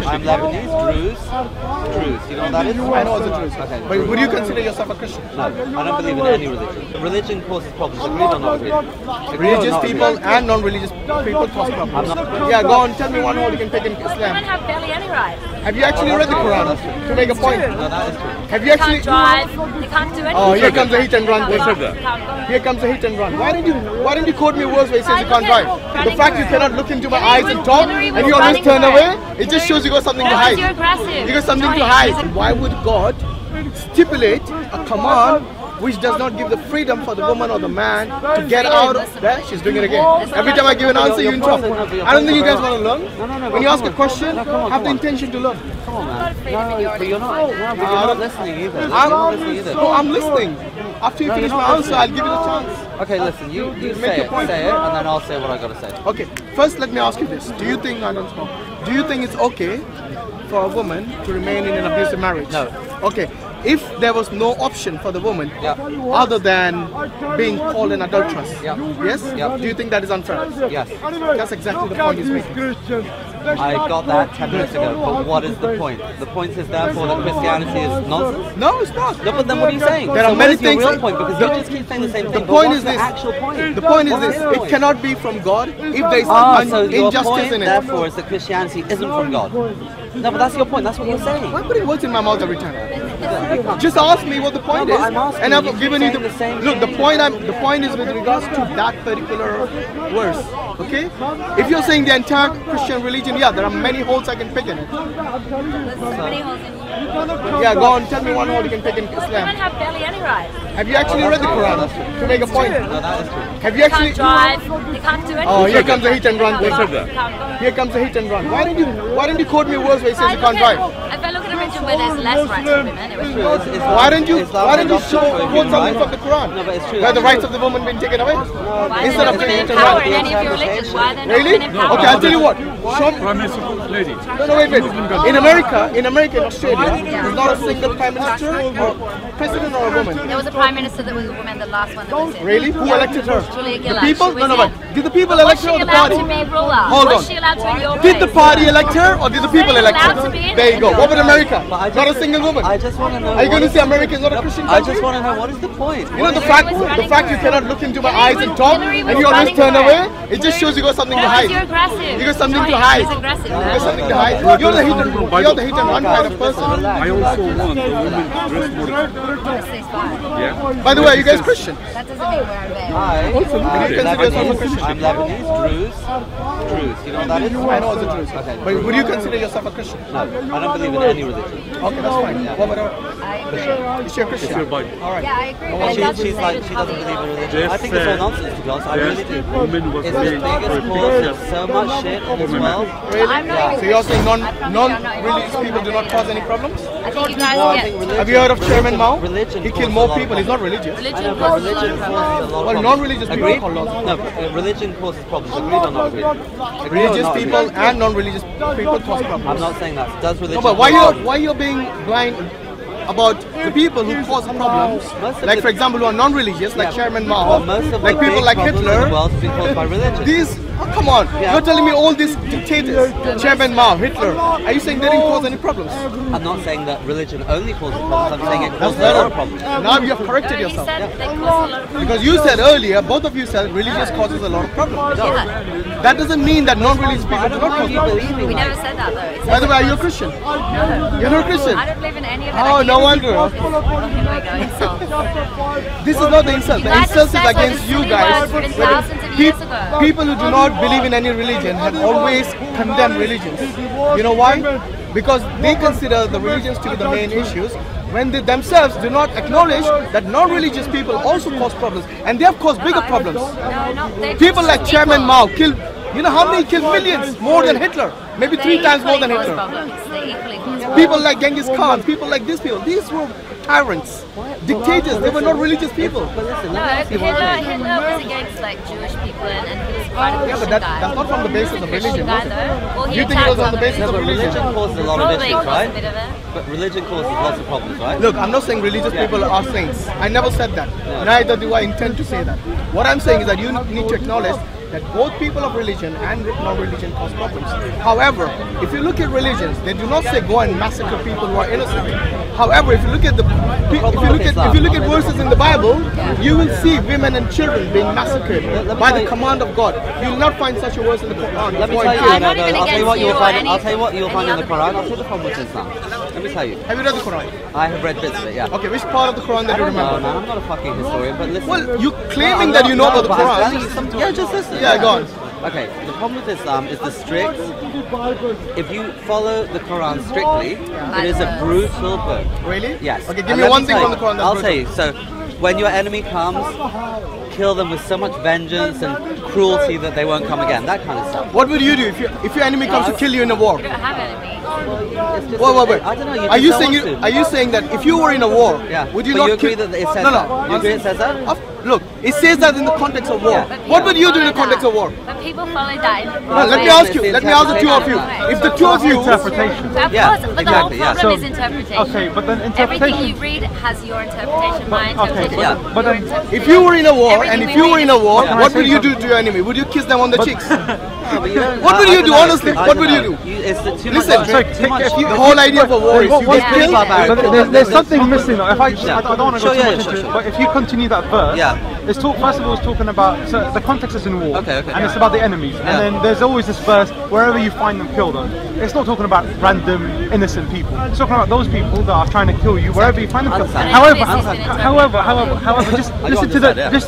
question. I'm Lebanese, Druze. You know what that is? I know it's a Druze. Okay. But would you consider yourself a Christian? No, I don't believe in any religion. Religion causes problems. Agreed or not agreed? Religious people and non-religious people cause problems. Yeah, go on. Tell me one word you can pick in Islam. Women have barely any rights. Have you actually read the Quran to make a point? No, that is true. Have you actually? They can't drive. They can't do anything. Oh, here comes the hit and run. They can't go. Here comes the hit and run. Why didn't you quote me a verse where it says you can't drive? The fact you cannot look into my eyes and talk and you always turn away, it just shows you got something to hide. You're aggressive. You got something to hide. Why would God stipulate a command which does not give the freedom for the woman or the man to get out of that? She's doing it again. Every time I give an answer, you interrupt. I don't think you guys want to learn. When you ask a question, have the intention to learn. Come on, man. No, but you're not listening either. No, I'm listening. After you finish my answer, I'll give you the chance. Okay, listen, you say it, and then I'll say what I gotta say. Okay, first let me ask you this. Do you think it's okay for a woman to remain in an abusive marriage? No. Okay, if there was no option for the woman other than being called an adulteress, yes? Do you think that is unfair? Yes. That's exactly the point he's making. I got that 10 minutes ago, but what is the point? The point is therefore that Christianity is nonsense? No, it's not. No, but then what are you saying? There are many things. Real point, because you just keep saying the same thing. The point is the this. Actual point? The point is this. It cannot be from God if there is so your injustice point, in it. therefore, is that Christianity isn't from God. No, but that's your point. That's what you're saying. Why putting words in my mouth every time? Just ask me what the point is, and I've given you the same. Look, the point is with regards to that particular verse. Okay? If you're saying the entire Christian religion, yeah, there are many holes I can pick in it. Yeah, go on. Tell me one hole you can pick in Islam. Women have barely any rights. Have you actually read the Quran to make a point? No, that is true. Have you They actually? can't drive. They can't do anything. Oh, here comes the hit and run. They can't go. Here comes the hit and run. Why didn't you quote me a verse where it says you can't drive? If I look at a religion where there's less rights for women, it was true. Why don't you quote something from the Quran? No, but it's true. Where the rights of the woman been taken away? Why Instead of women saying in it power around. in any of your religions? Why are they not Really? women in power? Okay, I'll tell you what. Prime Minister, lady. No, wait. In America, in Australia, there's not a single prime minister or president or a woman. There was a prime minister that was a woman, the last one that was in. Really? Who elected her? Julia The Gillard. people? She was No, in. but did the people Was elect she her or the allowed party? to be ruler? Hold Was on. she allowed to be your Did the race? party elect her or did the people elect allowed to be her? in There you it. go. What about America? But I Not a just- single woman. I just want to know. Are you going to say America is not a Christian I country? just want to know what is the point? You know the fact you cannot look into my eyes and talk and you always turn away, it just shows you got something to hide. You're aggressive. You got something to Joy, hide. she's aggressive. You got something to hide. You're the hit and run kind of person. I also want a woman dressed more. Yeah. By the way, are you guys Christian? That doesn't mean we're Also, would you consider yourself a Christian? I'm Lebanese, Druze. You know what that is? I know it's a Druze. Okay. But would you consider yourself a Christian? No, I don't believe in any religion. Okay, that's fine. What about her? I agree. Is she a Christian? It's your Bible. All right. Yeah, I agree. She's like, she doesn't believe in religion. I think it's all nonsense, to be honest. I really do. Woman was It's the made biggest for cause of so much shit in this world. Really? I'm not So you're saying I promise non-religious people do not cause any problems? I think you guys No, I get think religion. Have you heard of Chairman Mao? Religion He killed causes more a lot of people. He's not problems. religious. I religion know, but causes religion a lot of causes a problems. lot of Well, problems. non-religious people Agreed? call laws. No, religion causes problems. Agreed or not agreed? Agreed or Religious not people agreed? and non-religious people cause problems. I'm not saying that. Does religion? No, but cause problems? why you're being blind about the people who cause problems? Most of Like the- for example, who are non-religious, like Chairman Mao, Well, most of like the people big like problems in Hitler. the world have been caused by religion. These, come on, Yeah. you're telling me all these dictators, Chairman Mao, Hitler, are you saying they didn't cause any problems? I'm not saying that religion only causes problems. I'm saying it That's causes a lot better. of problems. Now you have corrected You yourself. said they cause a lot of problems. Because you said earlier, both of you said religious causes a lot of problems. Yeah. That doesn't mean that non-religious people do not cause You problems. believe in We that? never said that though. It By says the way, are you a Christian? no. You're not a Christian. I don't believe in any of that. Oh, I no think wonder. it's- here we go, insult. This is not the insult. The guys insult is have said against such you silly guys. words written thousands of years ago. People who do not believe in any religion have always condemned religions. You know why? Because they consider the religions to be the main issues, when they themselves do not acknowledge that non-religious people also cause problems, and they have caused bigger problems. No, no. They People like cause Chairman equal. Mao killed, you know how many killed millions? More than Hitler. Maybe They 3 times more than equally cause Hitler. problems. They equally cause problems. People like Genghis Khan, people like these people, these were tyrants, dictators, they were not religious people. But listen, No, let me ask you one thing. Hitler was against like Jewish people and he was quite a Christian Yeah, but guy. that's not from the basis of Christian religion, guy was it? though. Well, he You think it was on the attacked basis No, of but religion? religion causes a lot of Probably issues, caused a right? bit of it. But religion causes lots of problems, right? Look, I'm not saying religious people are saints. I never said that. Neither do I intend to say that. What I'm saying is that you need to acknowledge that both people of religion and non-religion cause problems. However, if you look at religions, they do not say go and massacre people who are innocent. However, if you look at verses in the Bible, you will see women and children being massacred by the command of God. You will not find such a verse in the Quran. Let me tell you, I'll tell you what you'll find. I'll tell you what you'll find in the Quran. I'll tell you the problem with Islam. Let me tell you. Have you read the Quran? I have read bits of it. Yeah. Okay, which part of the Quran that you remember? Man, I'm not a fucking historian, but listen. Well, you claiming that you know about the Quran. Yeah, just listen. Yeah, go on. Okay, the problem with Islam is the strict. If you follow the Quran strictly, it is a brutal book. Really? Yes. Okay, give me one thing from the Quran that's I'll brutal. tell you. So, when your enemy comes, kill them with so much vengeance and cruelty that they won't come again. That kind of stuff. What would you do if your enemy comes to kill you in a war? You don't have enemies. Wait. I don't know. Are you saying that if you were in a war, would you but not you agree kill? that it says No. that? You agree it says that? Look, it says that in the context of war. What would you do in the context of war? But people follow that. Let me ask the two of you. If the two of you, interpretation. Of course, but the whole problem is interpretation. Okay, but then Everything interpretation. you read has your interpretation, my interpretation. Yeah. But then- your interpretation. if you were in a war, and if Everything you we were read in a war, is- what would you do to your enemy? Would you kiss them on the cheeks? What would you do, honestly? What would you do? It's too Listen, much. Too much. The whole idea of a war is you get Yeah. killed. But there's something missing. If I don't want to go Sure, too yeah, much sure, into it, sure. but if you continue that verse, it's first of all it's talking about the context is in war, Okay, and it's about the enemies, and then there's always this verse wherever you find them, kill them. It's not talking about random innocent people. It's talking about those people that are trying to kill you wherever you find them. Understand. However, just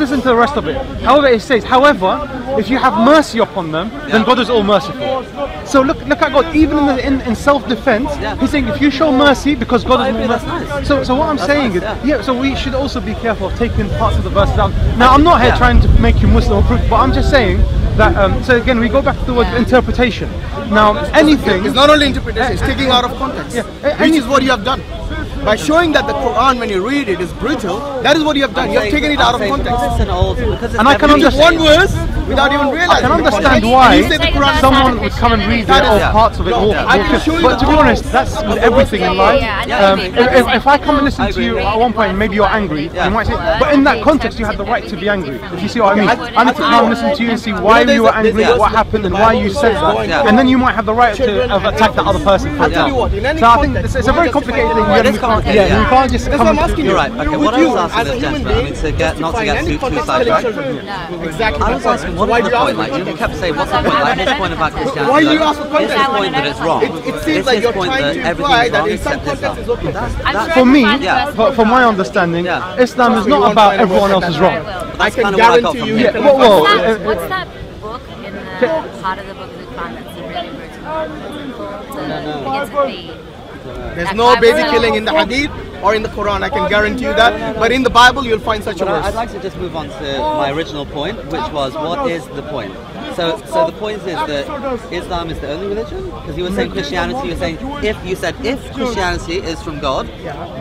listen to the rest of it. However, it says, however, if you have mercy upon them, then God is all merciful. So look at God. Even in self-defense, He's saying if you show mercy, because God is more merciful. So what I'm saying is, so we should also be careful of taking parts of the verses out. Now, I'm not here trying to make you Muslim or proof, but I'm just saying that. So again, we go back to the word interpretation. Now, anything. It's not only interpretation; it's taking out of context, which is what you have done. By showing that the Quran, when you read it, is brutal, that is what you have done. You have taken it out of context. And I can understand one verse without even realizing. I can understand the why You say the Quran someone would come and read it or parts of it. I can show you But to be honest, that's with everything in life. If I come and listen to you at one point, and maybe you're angry, you might say, but in that context, you had the right to be angry. If you see what I mean, I need to come and listen to you and see why you were angry, what happened, and why you said that, and then you might have the right to attack that other person for that. So I think it's a very complicated thing. You can't just That's come what I'm asking you. You're right. Okay, what I was asking this gentleman, I mean, not to get too sidetracked. Exactly. I was asking, what is the point? Like, you kept saying, what's the point? Like, his point about Christianity. Why do you ask for It's context? his point that it's wrong. It seems like you're trying to imply that in some context it's okay. For me, from my understanding, Islam is not about everyone else is wrong. I can guarantee you. What's that book in the part of the book of the Quran that's really brutal? There's no baby killing in the Hadith or in the Quran. I can guarantee you that. But in the Bible, you'll find such a verse. I'd like to just move on to my original point, which was, what is the point? So the point is that Islam is the only religion? Because you were saying Christianity, you were saying if Christianity is from God,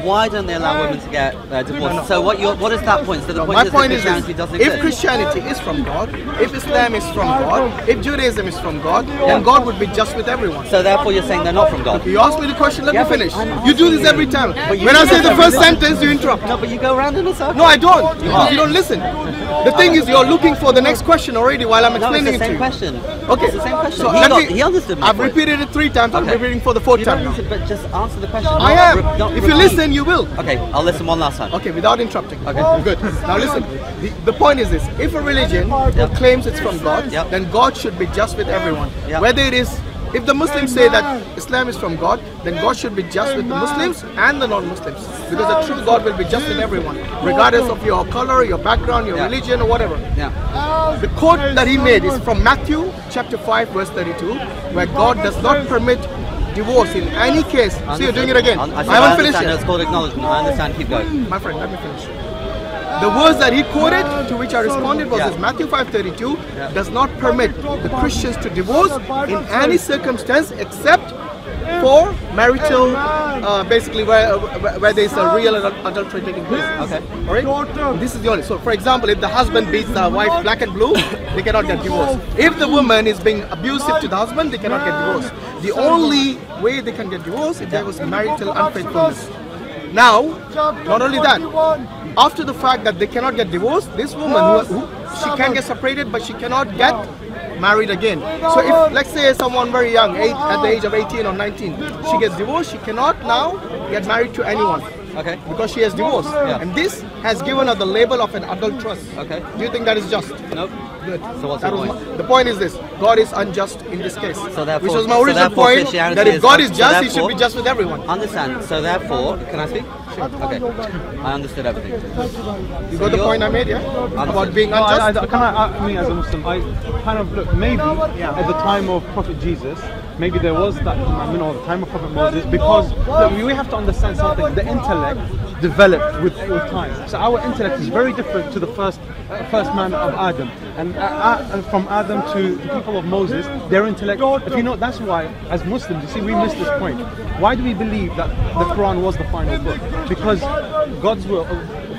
why don't they allow women to get divorced? So what is that point? So the point is that Christianity doesn't exist. If Christianity is from God, if Islam is from God, if Judaism is from God, then God would be just with everyone. So therefore you're saying they're not from God? You asked me the question, let me finish. You do this every time. When I say the first sentence, you interrupt. No, but you go around in a circle. No, I don't. Because you don't listen. The thing is, you're looking for the next question already while I'm explaining it to you. Question. Okay. It's the same question. So He understood my I've point. repeated it 3 times. I'm repeating for the 4th time now. But just answer the question. I am. If you listen, you will. Okay, I'll listen one last time. Okay, without interrupting. Okay. Good. Now listen. The point is this. If a religion claims it's from God, then God should be just with everyone. Whether it is, if the Muslims say that Islam is from God, then God should be just with the Muslims and the non-Muslims. Because the true God will be just with everyone, regardless of your color, your background, your religion, or whatever. The quote that he made is from Matthew chapter 5 verse 32, where God does not permit divorce in any case. See, you're doing it again. I haven't finished yet. It's called acknowledgement. I understand. Keep going. My friend, let me finish. The verse that he quoted, to which I responded, was this: Matthew 5:32 does not permit the Christians to divorce in any circumstance except for marital, basically where there is a real adultery taking place. Okay. Alright? This is the only. So for example, if the husband beats the wife black and blue, they cannot get divorced. If the woman is being abusive to the husband, they cannot get divorced. The only way they can get divorced if there was marital unfaithfulness. Now, not only that, after the fact that they cannot get divorced, this woman who she can get separated, but she cannot get married again. So if, let's say, someone very young, at the age of 18 or 19, she gets divorced, she cannot now get married to anyone. Okay. Because she has divorced. Yeah. And this has given her the label of an adulteress. Okay. Do you think that is just? Nope. Good. So what's the point? The point is this: God is unjust in this case. So therefore, which was my original point, that if God is just, He should be just with everyone. Understand. So therefore, can I speak? Sure. Okay. I understood everything. You got the point I made, yeah? About being unjust? I mean, as a Muslim, I kind of look, maybe at the time of Prophet Jesus, maybe there was that commandment, or the time of Prophet Moses, because look, we have to understand something. The intellect developed with time. So our intellect is very different to the first man of Adam, and from Adam to the people of Moses, their intellect. If you know, that's why as Muslims, you see, we miss this point. Why do we believe that the Quran was the final book? Because God's will,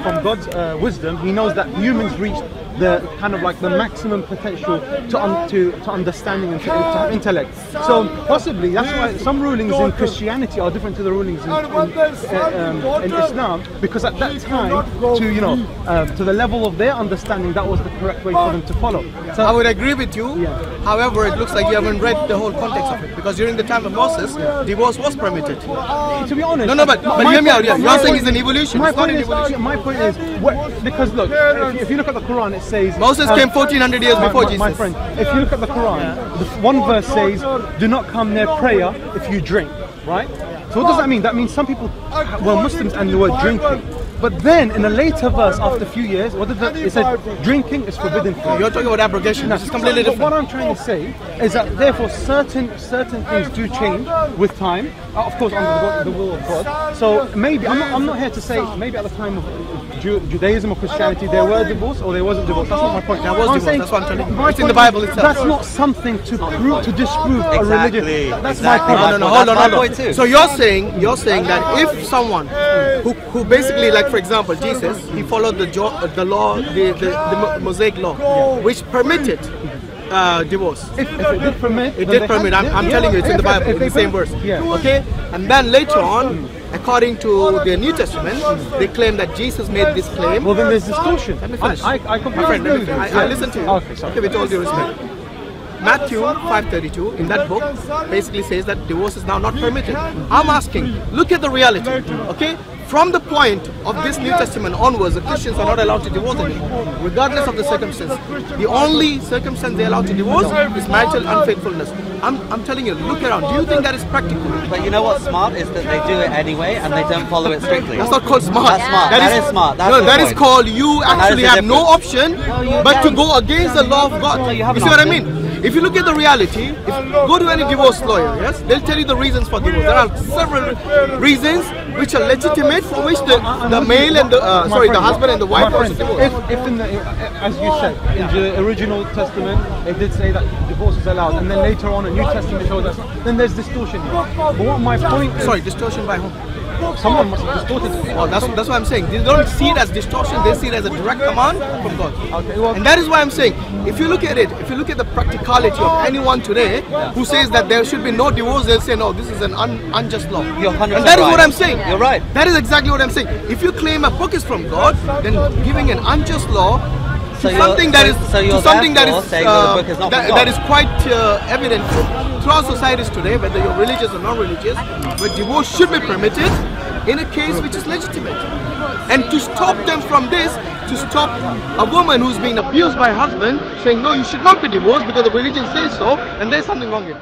from God's wisdom, He knows that humans reached the kind of like the maximum potential to understanding and to intellect. So possibly that's why some rulings in Christianity are different to the rulings in Islam, because at that time, to the level of their understanding, that was the correct way for them to follow. So I would agree with you. However, it looks like you haven't read the whole context of it, because during the time of Moses, divorce was permitted. To be honest, no, but hear me out. You're saying it's an evolution. My point is, because look, if you look at the Quran, it says Moses came 1400 years before Jesus. My friend, if you look at the Quran, the one verse says, "Do not come near prayer if you drink." Right? So what does that mean? That means some people were Muslims and they were drinking. But then in a later verse, after a few years, it said drinking is forbidden. You're talking about abrogation. This is completely different. What I'm trying to say is that therefore certain things do change with time. Of course, under the will of God. So maybe I'm not here to say maybe at the time of Judaism or Christianity there were divorce or there wasn't divorce. That's not my point. There was divorce. That's what I'm telling you. It's in the Bible itself. That's not something to disprove a religion. That's my point. No, hold on. So you're saying that if someone who basically, like for example Jesus, he followed the law, the Mosaic law, which permitted divorce. If it did permit, it did permit. I'm telling you, it's in the Bible, in the same verse. Okay, and then later on, according to the New Testament, they claim that Jesus made this claim. Well, then there's distortion. Let me finish. I completely agree. I listen to you. Okay, sorry. Okay, with all due respect. Matthew 5:32 in that book basically says that divorce is now not permitted. I'm asking, look at the reality, okay? From the point of this New Testament onwards, the Christians are not allowed to divorce anymore, regardless of the circumstance. The only circumstance they're allowed to divorce is marital unfaithfulness. I'm telling you, look around. Do you think that is practical? But you know what's smart is that they do it anyway and they don't follow it strictly. That's not called smart. That's smart. That is smart. That's no, that is called you actually have no option but to go against the law of God. You see what I mean? If you look at the reality, go to any divorce lawyer, yes, they'll tell you the reasons for divorce. There are several reasons which are legitimate for which the male and the husband and the wife are divorced. If in the, as you said, in the original testament, it did say that divorce is allowed, and then later on, a New Testament shows us, then there's distortion here. But what my point is, sorry, distortion by whom? Someone must have distorted it. Oh, that's what I'm saying. They don't see it as distortion, they see it as a direct command from God. Okay, well, and that is why I'm saying, if you look at it, if you look at the practicality of anyone today who says that there should be no divorce, they'll say, no, this is an unjust law. You're 100% and that is what I'm saying. You're right. That is exactly what I'm saying. If you claim a book is from God, then giving an unjust law to something that is quite evident throughout societies today, whether you're religious or non-religious, where divorce should be permitted in a case which is legitimate. And to stop them from this, to stop a woman who's being abused by her husband saying, no, you should not be divorced because the religion says so, and there's something wrong here.